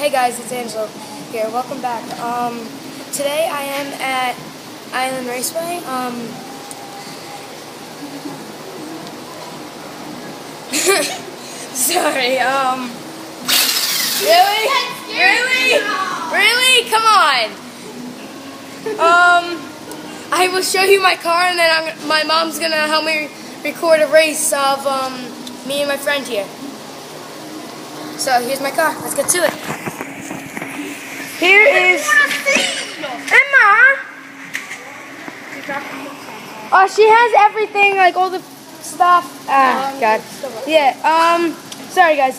Hey guys, it's Angelo here. Welcome back. Today I am at Island Raceway. Sorry. Really? Come on. I will show you my car, and then my mom's gonna help me record a race of me and my friend here. So here's my car. Let's get to it. Here is Emma. Oh, she has everything, like all the stuff. God. Yeah. Sorry guys.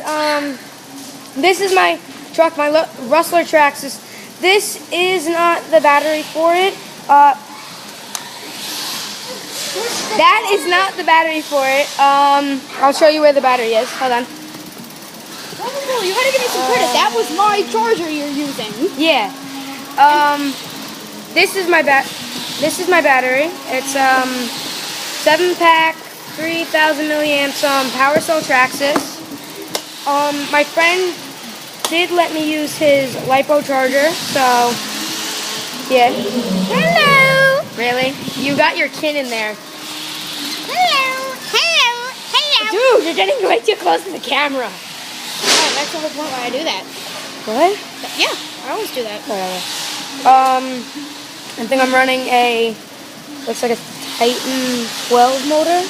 This is my truck, my Rustler Traxxas. This is not the battery for it. That is not the battery for it. I'll show you where the battery is. Hold on. You gotta give me some credit. That was my charger you're using. Yeah. This is my battery. It's 7-pack, 3,000 milliamps PowerCell Traxxas. My friend did let me use his LiPo charger, so yeah. Hello. Really? You got your kin in there. Hello. Dude, you're getting way too close to the camera. Oh, that's the whole point why I do that. What? Yeah, I always do that. Whatever. I think I'm running looks like a Titan 12 motor.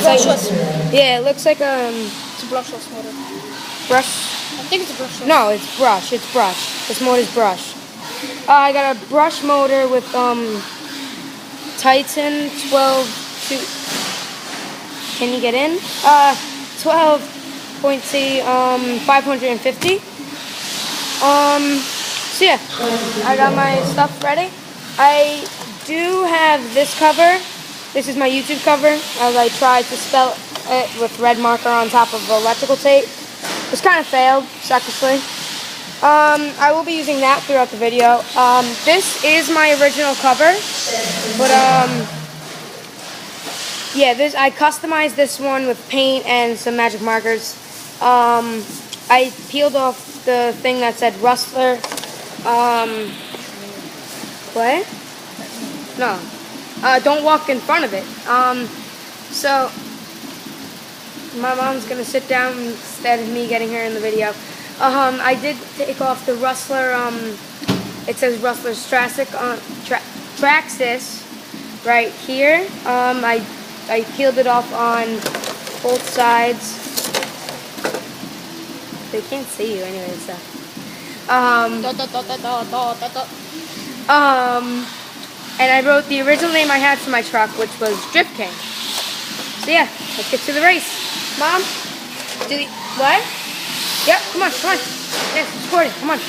Brushless. Yeah, it looks like It's a brushless motor. brush. I think it's a brushless. No, it's brush. It's brush. This motor's brush. I got a brush motor with Titan 12. Can you get in? 12.C 550. So yeah, I got my stuff ready. I do have this cover. This is my YouTube cover, as I tried to spell it with red marker on top of electrical tape. It's kind of failed, successfully. I will be using that throughout the video. This is my original cover, but yeah, I customized this one with paint and some magic markers. I peeled off the thing that said Rustler. What? No. Don't walk in front of it. So my mom's gonna sit down instead of me getting her in the video. I did take off the Rustler. It says Rustler Traxxas right here. I peeled it off on both sides. They can't see you anyway, so. And I wrote the original name I had for my truck, which was Drift King. So yeah, let's get to the race. Mom, what? Yep, come on. Yes, record it, come on.